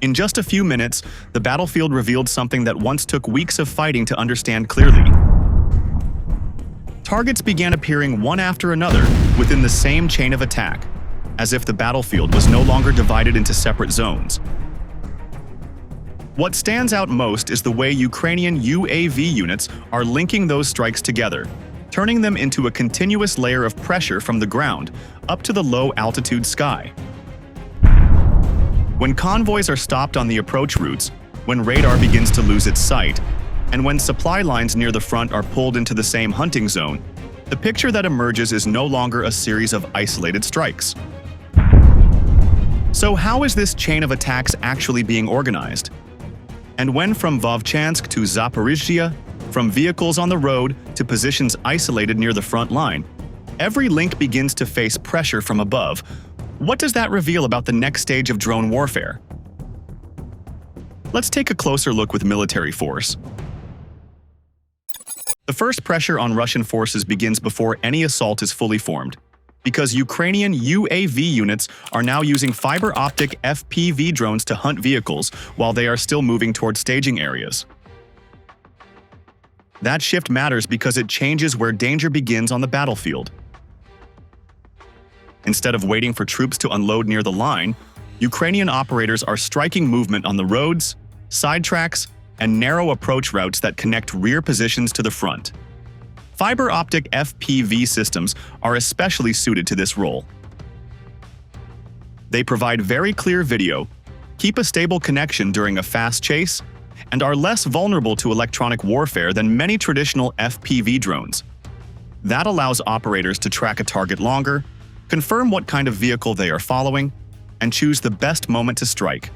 In just a few minutes, the battlefield revealed something that once took weeks of fighting to understand clearly. Targets began appearing one after another within the same chain of attack, as if the battlefield was no longer divided into separate zones. What stands out most is the way Ukrainian UAV units are linking those strikes together, turning them into a continuous layer of pressure from the ground up to the low-altitude sky. When convoys are stopped on the approach routes, when radar begins to lose its sight, and when supply lines near the front are pulled into the same hunting zone, the picture that emerges is no longer a series of isolated strikes. So how is this chain of attacks actually being organized? And when from Vovchansk to Zaporizhzhia, from vehicles on the road to positions isolated near the front line, every link begins to face pressure from above. What does that reveal about the next stage of drone warfare? Let's take a closer look with military force. The first pressure on Russian forces begins before any assault is fully formed, because Ukrainian UAV units are now using fiber optic FPV drones to hunt vehicles while they are still moving toward staging areas. That shift matters because it changes where danger begins on the battlefield. Instead of waiting for troops to unload near the line, Ukrainian operators are striking movement on the roads, side tracks, and narrow approach routes that connect rear positions to the front. Fiber optic FPV systems are especially suited to this role. They provide very clear video, keep a stable connection during a fast chase, and are less vulnerable to electronic warfare than many traditional FPV drones. That allows operators to track a target longer, confirm what kind of vehicle they are following, and choose the best moment to strike.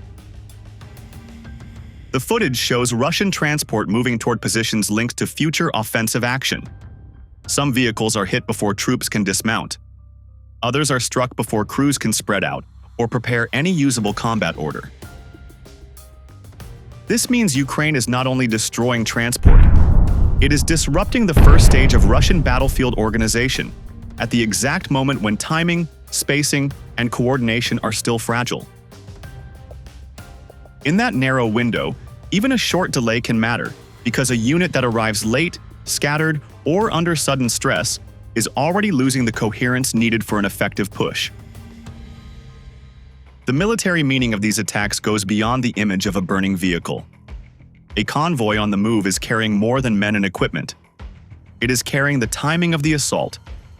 The footage shows Russian transport moving toward positions linked to future offensive action. Some vehicles are hit before troops can dismount. Others are struck before crews can spread out or prepare any usable combat order. This means Ukraine is not only destroying transport, it is disrupting the first stage of Russian battlefield organization at the exact moment when timing, spacing, and coordination are still fragile. In that narrow window, even a short delay can matter, because a unit that arrives late, scattered, or under sudden stress is already losing the coherence needed for an effective push. The military meaning of these attacks goes beyond the image of a burning vehicle. A convoy on the move is carrying more than men and equipment. It is carrying the timing of the assault,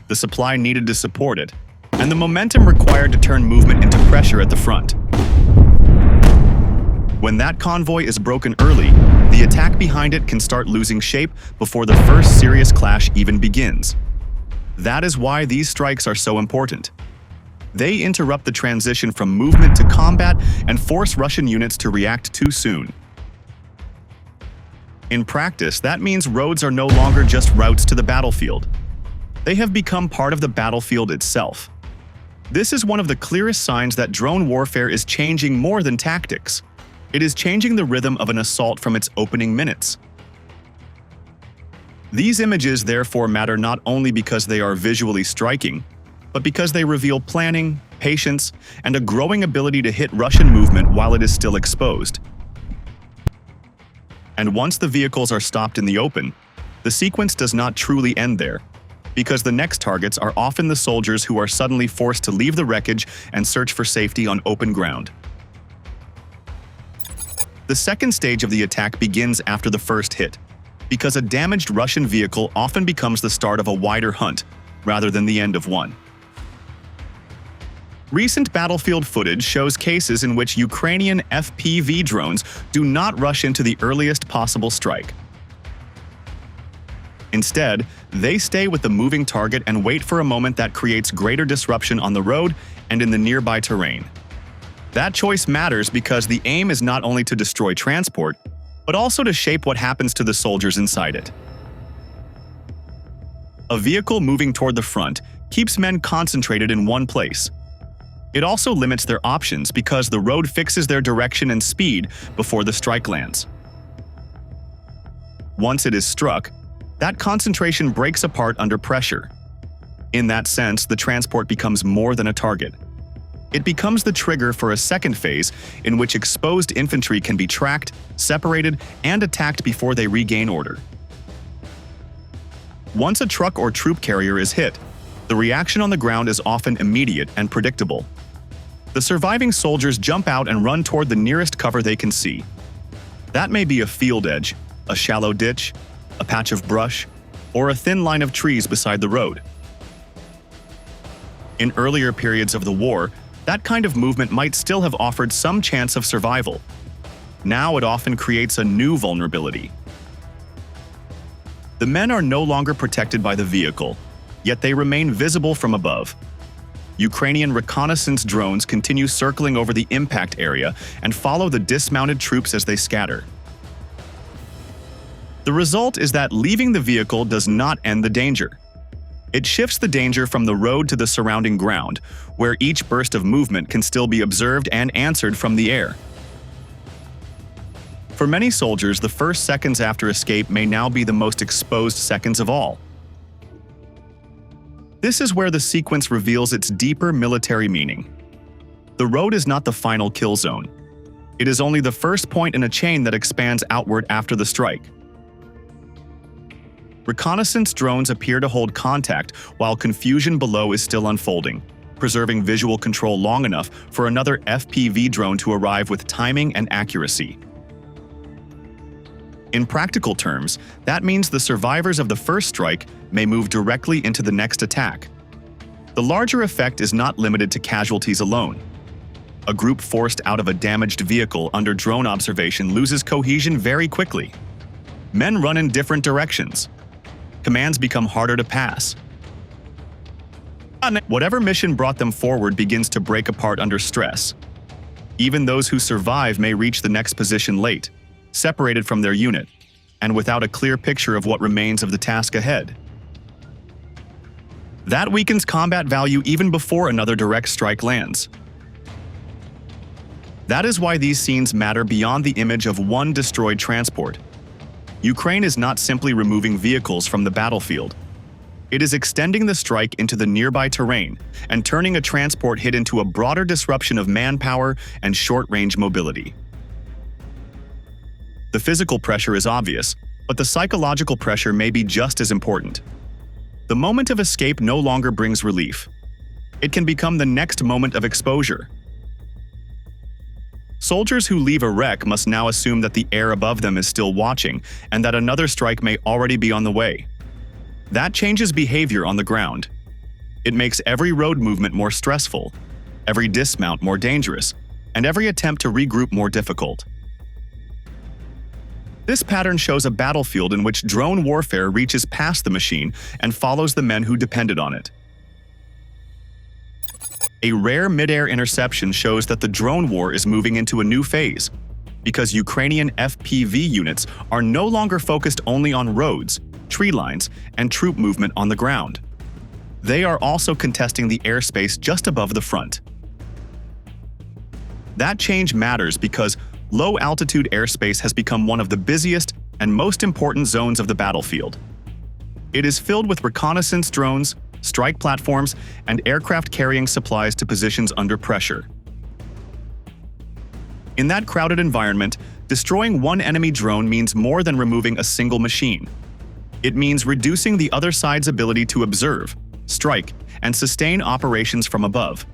the supply needed to support it, and the momentum required to turn movement into pressure at the front. When that convoy is broken early, the attack behind it can start losing shape before the first serious clash even begins. That is why these strikes are so important. They interrupt the transition from movement to combat and force Russian units to react too soon. In practice, that means roads are no longer just routes to the battlefield. They have become part of the battlefield itself. This is one of the clearest signs that drone warfare is changing more than tactics. It is changing the rhythm of an assault from its opening minutes. These images therefore matter not only because they are visually striking, but because they reveal planning, patience, and a growing ability to hit Russian movement while it is still exposed. And once the vehicles are stopped in the open, the sequence does not truly end there, because the next targets are often the soldiers who are suddenly forced to leave the wreckage and search for safety on open ground. The second stage of the attack begins after the first hit, because a damaged Russian vehicle often becomes the start of a wider hunt, rather than the end of one. Recent battlefield footage shows cases in which Ukrainian FPV drones do not rush into the earliest possible strike. Instead, they stay with the moving target and wait for a moment that creates greater disruption on the road and in the nearby terrain. That choice matters because the aim is not only to destroy transport, but also to shape what happens to the soldiers inside it. A vehicle moving toward the front keeps men concentrated in one place. It also limits their options because the road fixes their direction and speed before the strike lands. Once it is struck, that concentration breaks apart under pressure. In that sense, the transport becomes more than a target. It becomes the trigger for a second phase in which exposed infantry can be tracked, separated, and attacked before they regain order. Once a truck or troop carrier is hit, the reaction on the ground is often immediate and predictable. The surviving soldiers jump out and run toward the nearest cover they can see. That may be a field edge, a shallow ditch, a patch of brush, or a thin line of trees beside the road. In earlier periods of the war, that kind of movement might still have offered some chance of survival. Now it often creates a new vulnerability. The men are no longer protected by the vehicle, yet they remain visible from above. Ukrainian reconnaissance drones continue circling over the impact area and follow the dismounted troops as they scatter. The result is that leaving the vehicle does not end the danger. It shifts the danger from the road to the surrounding ground, where each burst of movement can still be observed and answered from the air. For many soldiers, the first seconds after escape may now be the most exposed seconds of all. This is where the sequence reveals its deeper military meaning. The road is not the final kill zone. It is only the first point in a chain that expands outward after the strike. Reconnaissance drones appear to hold contact while confusion below is still unfolding, preserving visual control long enough for another FPV drone to arrive with timing and accuracy. In practical terms, that means the survivors of the first strike may move directly into the next attack. The larger effect is not limited to casualties alone. A group forced out of a damaged vehicle under drone observation loses cohesion very quickly. Men run in different directions. Commands become harder to pass. Whatever mission brought them forward begins to break apart under stress. Even those who survive may reach the next position late, separated from their unit, and without a clear picture of what remains of the task ahead. That weakens combat value even before another direct strike lands. That is why these scenes matter beyond the image of one destroyed transport. Ukraine is not simply removing vehicles from the battlefield. It is extending the strike into the nearby terrain and turning a transport hit into a broader disruption of manpower and short-range mobility. The physical pressure is obvious, but the psychological pressure may be just as important. The moment of escape no longer brings relief. It can become the next moment of exposure. Soldiers who leave a wreck must now assume that the air above them is still watching and that another strike may already be on the way. That changes behavior on the ground. It makes every road movement more stressful, every dismount more dangerous, and every attempt to regroup more difficult. This pattern shows a battlefield in which drone warfare reaches past the machine and follows the men who depended on it. A rare mid-air interception shows that the drone war is moving into a new phase, because Ukrainian FPV units are no longer focused only on roads, tree lines, and troop movement on the ground. They are also contesting the airspace just above the front. That change matters because low-altitude airspace has become one of the busiest and most important zones of the battlefield. It is filled with reconnaissance drones, strike platforms, and aircraft carrying supplies to positions under pressure. In that crowded environment, destroying one enemy drone means more than removing a single machine. It means reducing the other side's ability to observe, strike, and sustain operations from above.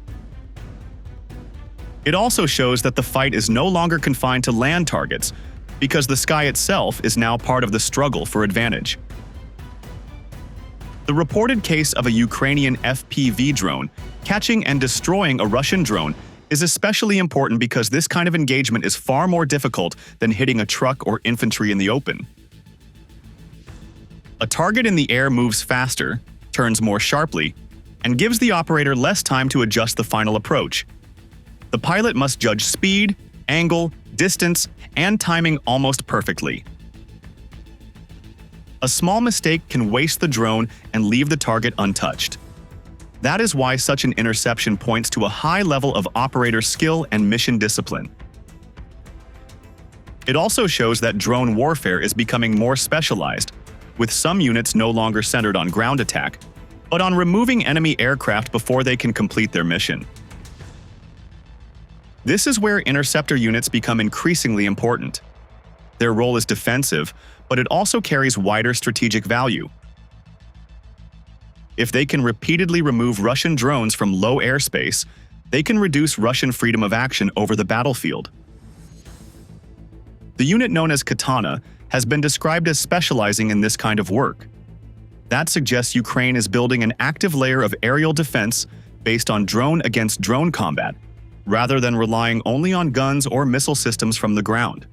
It also shows that the fight is no longer confined to land targets, because the sky itself is now part of the struggle for advantage. The reported case of a Ukrainian FPV drone catching and destroying a Russian drone is especially important because this kind of engagement is far more difficult than hitting a truck or infantry in the open. A target in the air moves faster, turns more sharply, and gives the operator less time to adjust the final approach. The pilot must judge speed, angle, distance, and timing almost perfectly. A small mistake can waste the drone and leave the target untouched. That is why such an interception points to a high level of operator skill and mission discipline. It also shows that drone warfare is becoming more specialized, with some units no longer centered on ground attack, but on removing enemy aircraft before they can complete their mission. This is where interceptor units become increasingly important. Their role is defensive, but it also carries wider strategic value. If they can repeatedly remove Russian drones from low airspace, they can reduce Russian freedom of action over the battlefield. The unit known as Katana has been described as specializing in this kind of work. That suggests Ukraine is building an active layer of aerial defense based on drone-against-drone combat, rather than relying only on guns or missile systems from the ground.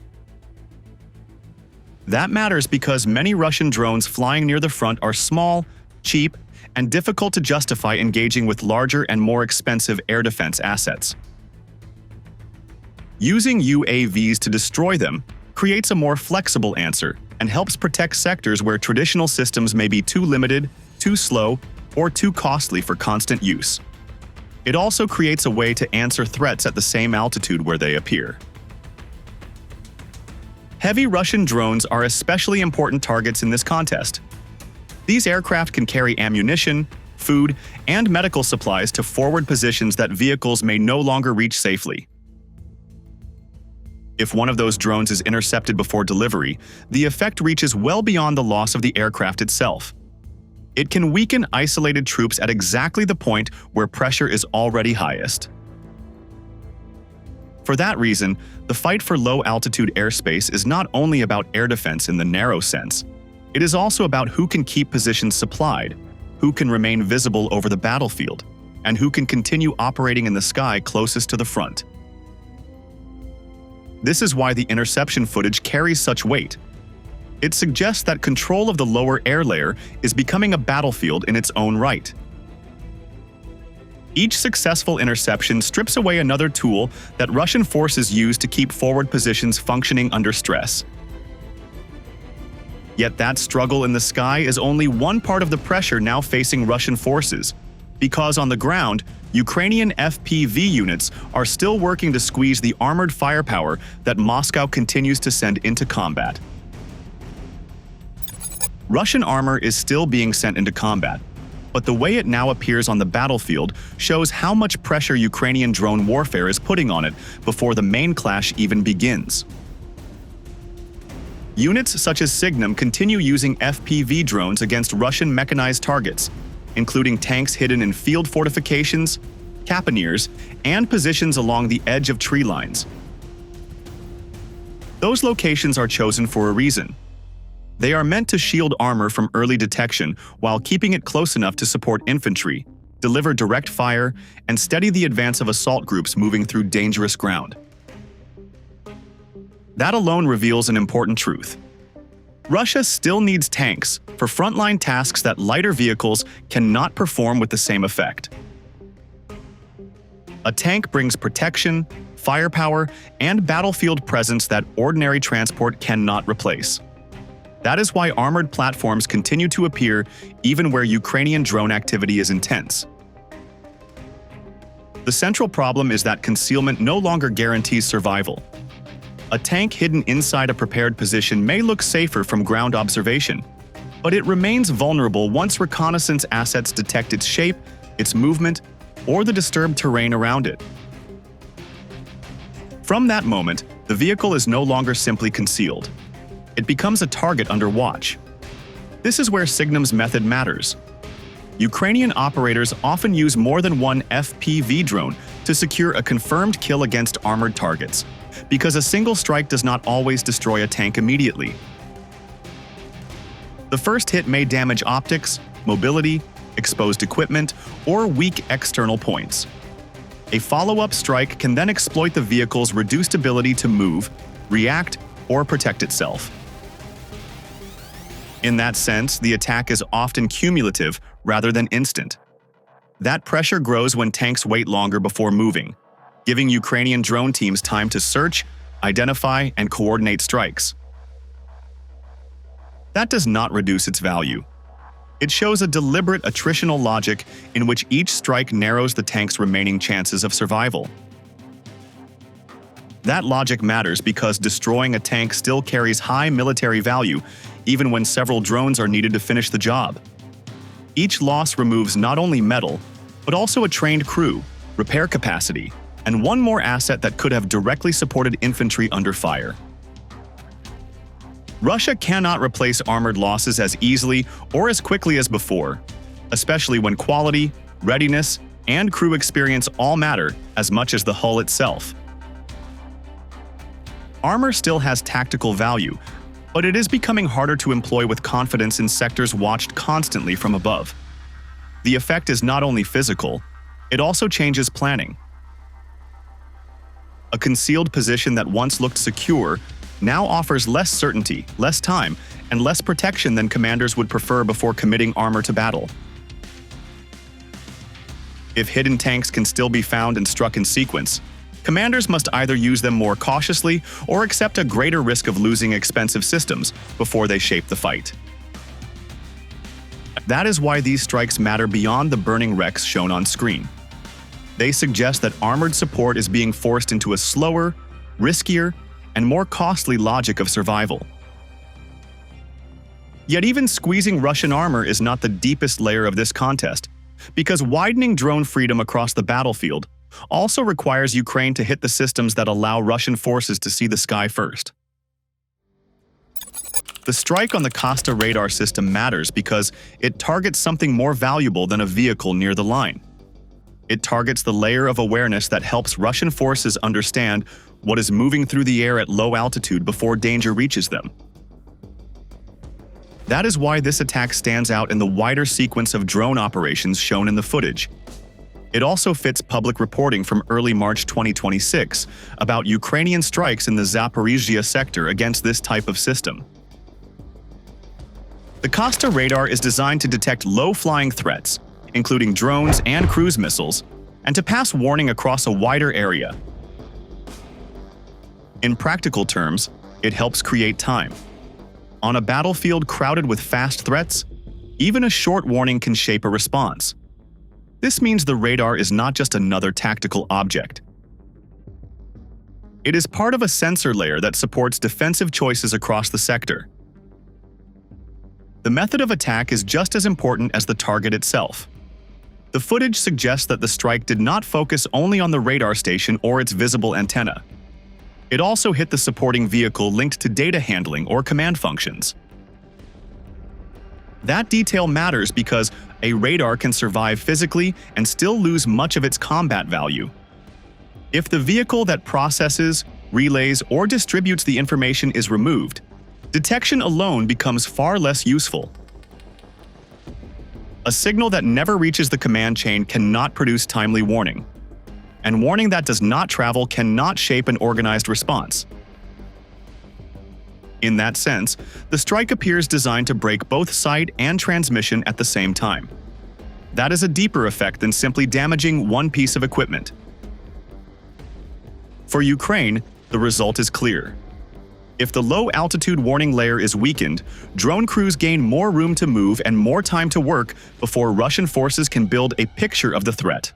That matters because many Russian drones flying near the front are small, cheap, and difficult to justify engaging with larger and more expensive air defense assets. Using UAVs to destroy them creates a more flexible answer and helps protect sectors where traditional systems may be too limited, too slow, or too costly for constant use. It also creates a way to answer threats at the same altitude where they appear. Heavy Russian drones are especially important targets in this contest. These aircraft can carry ammunition, food, and medical supplies to forward positions that vehicles may no longer reach safely. If one of those drones is intercepted before delivery, the effect reaches well beyond the loss of the aircraft itself. It can weaken isolated troops at exactly the point where pressure is already highest. For that reason, the fight for low-altitude airspace is not only about air defense in the narrow sense. It is also about who can keep positions supplied, who can remain visible over the battlefield, and who can continue operating in the sky closest to the front. This is why the interception footage carries such weight. It suggests that control of the lower air layer is becoming a battlefield in its own right. Each successful interception strips away another tool that Russian forces use to keep forward positions functioning under stress. Yet that struggle in the sky is only one part of the pressure now facing Russian forces, because on the ground, Ukrainian FPV units are still working to squeeze the armored firepower that Moscow continues to send into combat. Russian armor is still being sent into combat, but the way it now appears on the battlefield shows how much pressure Ukrainian drone warfare is putting on it before the main clash even begins. Units such as Signum continue using FPV drones against Russian mechanized targets, including tanks hidden in field fortifications, caponiers, and positions along the edge of tree lines. Those locations are chosen for a reason. They are meant to shield armor from early detection while keeping it close enough to support infantry, deliver direct fire, and steady the advance of assault groups moving through dangerous ground. That alone reveals an important truth. Russia still needs tanks for frontline tasks that lighter vehicles cannot perform with the same effect. A tank brings protection, firepower, and battlefield presence that ordinary transport cannot replace. That is why armored platforms continue to appear even where Ukrainian drone activity is intense. The central problem is that concealment no longer guarantees survival. A tank hidden inside a prepared position may look safer from ground observation, but it remains vulnerable once reconnaissance assets detect its shape, its movement, or the disturbed terrain around it. From that moment, the vehicle is no longer simply concealed. It becomes a target under watch. This is where Signum's method matters. Ukrainian operators often use more than one FPV drone to secure a confirmed kill against armored targets, because a single strike does not always destroy a tank immediately. The first hit may damage optics, mobility, exposed equipment, or weak external points. A follow-up strike can then exploit the vehicle's reduced ability to move, react, or protect itself. In that sense, the attack is often cumulative rather than instant. That pressure grows when tanks wait longer before moving, giving Ukrainian drone teams time to search, identify, and coordinate strikes. That does not reduce its value. It shows a deliberate attritional logic in which each strike narrows the tank's remaining chances of survival. That logic matters because destroying a tank still carries high military value, even when several drones are needed to finish the job. Each loss removes not only metal, but also a trained crew, repair capacity, and one more asset that could have directly supported infantry under fire. Russia cannot replace armored losses as easily or as quickly as before, especially when quality, readiness, and crew experience all matter as much as the hull itself. Armor still has tactical value, but it is becoming harder to employ with confidence in sectors watched constantly from above. The effect is not only physical, it also changes planning. A concealed position that once looked secure now offers less certainty, less time, and less protection than commanders would prefer before committing armor to battle. If hidden tanks can still be found and struck in sequence, commanders must either use them more cautiously or accept a greater risk of losing expensive systems before they shape the fight. That is why these strikes matter beyond the burning wrecks shown on screen. They suggest that armored support is being forced into a slower, riskier, and more costly logic of survival. Yet even squeezing Russian armor is not the deepest layer of this contest, because widening drone freedom across the battlefield also requires Ukraine to hit the systems that allow Russian forces to see the sky first. The strike on the Kosta radar system matters because it targets something more valuable than a vehicle near the line. It targets the layer of awareness that helps Russian forces understand what is moving through the air at low altitude before danger reaches them. That is why this attack stands out in the wider sequence of drone operations shown in the footage. It also fits public reporting from early March 2026 about Ukrainian strikes in the Zaporizhzhia sector against this type of system. The Kosta radar is designed to detect low-flying threats, including drones and cruise missiles, and to pass warning across a wider area. In practical terms, it helps create time. On a battlefield crowded with fast threats, even a short warning can shape a response. This means the radar is not just another tactical object. It is part of a sensor layer that supports defensive choices across the sector. The method of attack is just as important as the target itself. The footage suggests that the strike did not focus only on the radar station or its visible antenna. It also hit the supporting vehicle linked to data handling or command functions. That detail matters because a radar can survive physically and still lose much of its combat value. If the vehicle that processes, relays, or distributes the information is removed, detection alone becomes far less useful. A signal that never reaches the command chain cannot produce timely warning, and warning that does not travel cannot shape an organized response. In that sense, the strike appears designed to break both sight and transmission at the same time. That is a deeper effect than simply damaging one piece of equipment. For Ukraine, the result is clear. If the low-altitude warning layer is weakened, drone crews gain more room to move and more time to work before Russian forces can build a picture of the threat.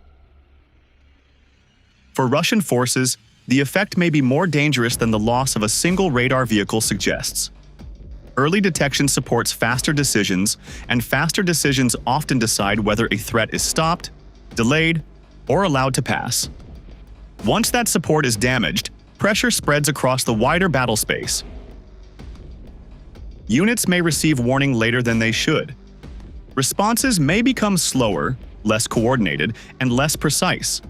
For Russian forces, the effect may be more dangerous than the loss of a single radar vehicle suggests. Early detection supports faster decisions, and faster decisions often decide whether a threat is stopped, delayed, or allowed to pass. Once that support is damaged, pressure spreads across the wider battle space. Units may receive warning later than they should. Responses may become slower, less coordinated, and less precise.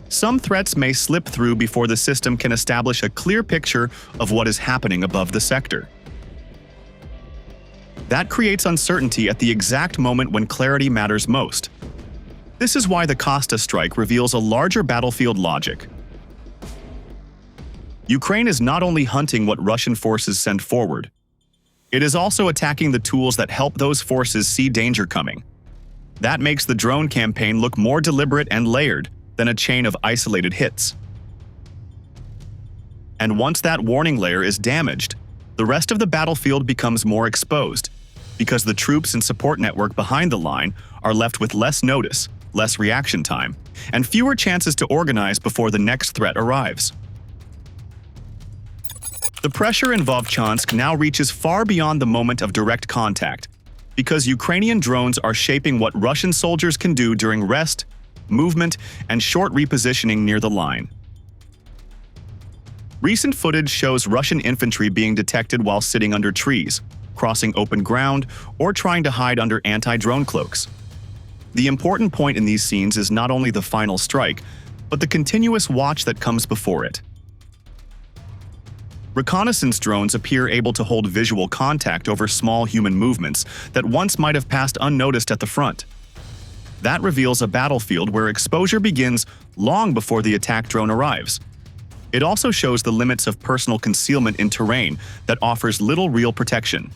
Some threats may slip through before the system can establish a clear picture of what is happening above the sector. That creates uncertainty at the exact moment when clarity matters most. This is why the Kosta strike reveals a larger battlefield logic. Ukraine is not only hunting what Russian forces send forward, it is also attacking the tools that help those forces see danger coming. That makes the drone campaign look more deliberate and layered than a chain of isolated hits. And once that warning layer is damaged, the rest of the battlefield becomes more exposed, because the troops and support network behind the line are left with less notice, less reaction time, and fewer chances to organize before the next threat arrives. The pressure in Vovchansk now reaches far beyond the moment of direct contact, because Ukrainian drones are shaping what Russian soldiers can do during rest, movement, and short repositioning near the line. Recent footage shows Russian infantry being detected while sitting under trees, crossing open ground, or trying to hide under anti-drone cloaks. The important point in these scenes is not only the final strike, but the continuous watch that comes before it. Reconnaissance drones appear able to hold visual contact over small human movements that once might have passed unnoticed at the front. That reveals a battlefield where exposure begins long before the attack drone arrives. It also shows the limits of personal concealment in terrain that offers little real protection.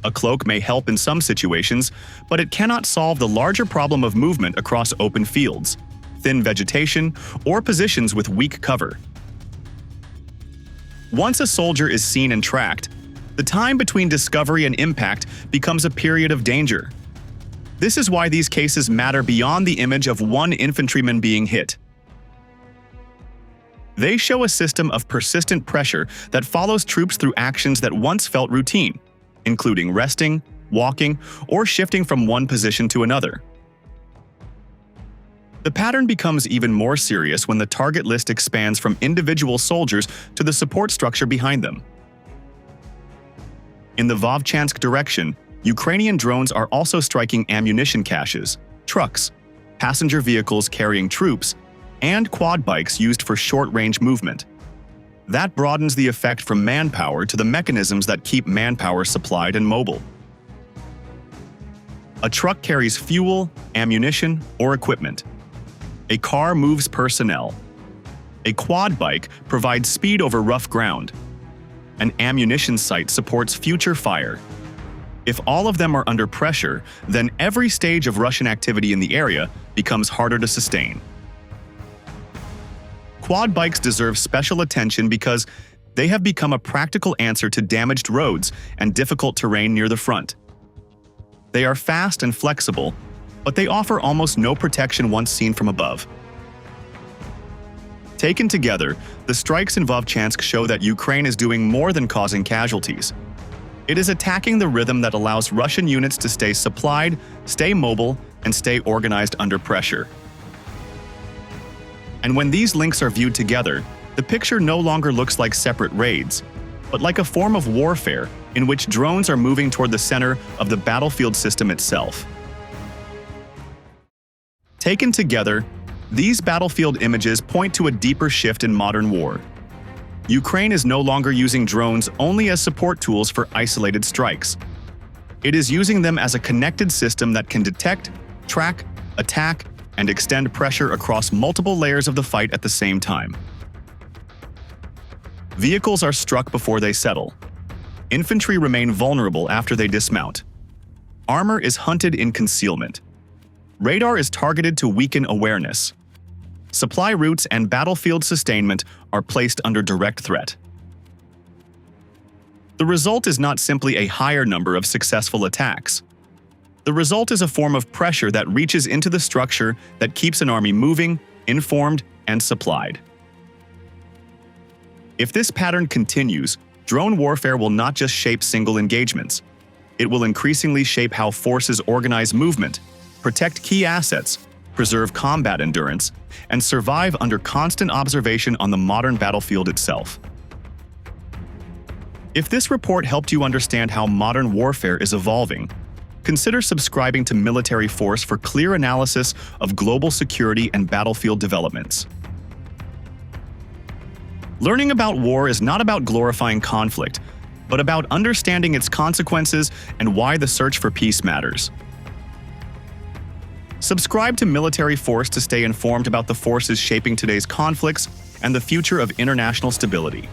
A cloak may help in some situations, but it cannot solve the larger problem of movement across open fields, thin vegetation, or positions with weak cover. Once a soldier is seen and tracked, the time between discovery and impact becomes a period of danger. This is why these cases matter beyond the image of one infantryman being hit. They show a system of persistent pressure that follows troops through actions that once felt routine, including resting, walking, or shifting from one position to another. The pattern becomes even more serious when the target list expands from individual soldiers to the support structure behind them. In the Vovchansk direction, Ukrainian drones are also striking ammunition caches, trucks, passenger vehicles carrying troops, and quad bikes used for short-range movement. That broadens the effect from manpower to the mechanisms that keep manpower supplied and mobile. A truck carries fuel, ammunition, or equipment. A car moves personnel. A quad bike provides speed over rough ground. An ammunition site supports future fire. If all of them are under pressure, then every stage of Russian activity in the area becomes harder to sustain. Quad bikes deserve special attention because they have become a practical answer to damaged roads and difficult terrain near the front. They are fast and flexible, but they offer almost no protection once seen from above. Taken together, the strikes in Vovchansk show that Ukraine is doing more than causing casualties. It is attacking the rhythm that allows Russian units to stay supplied, stay mobile, and stay organized under pressure. And when these links are viewed together, the picture no longer looks like separate raids, but like a form of warfare in which drones are moving toward the center of the battlefield system itself. Taken together, these battlefield images point to a deeper shift in modern war. Ukraine is no longer using drones only as support tools for isolated strikes. It is using them as a connected system that can detect, track, attack, and extend pressure across multiple layers of the fight at the same time. Vehicles are struck before they settle. Infantry remain vulnerable after they dismount. Armor is hunted in concealment. Radar is targeted to weaken awareness. Supply routes and battlefield sustainment are placed under direct threat. The result is not simply a higher number of successful attacks. The result is a form of pressure that reaches into the structure that keeps an army moving, informed, and supplied. If this pattern continues, drone warfare will not just shape single engagements. It will increasingly shape how forces organize movement, protect key assets, preserve combat endurance, and survive under constant observation on the modern battlefield itself. If this report helped you understand how modern warfare is evolving, consider subscribing to Military Force for clear analysis of global security and battlefield developments. Learning about war is not about glorifying conflict, but about understanding its consequences and why the search for peace matters. Subscribe to Military Force to stay informed about the forces shaping today's conflicts and the future of international stability.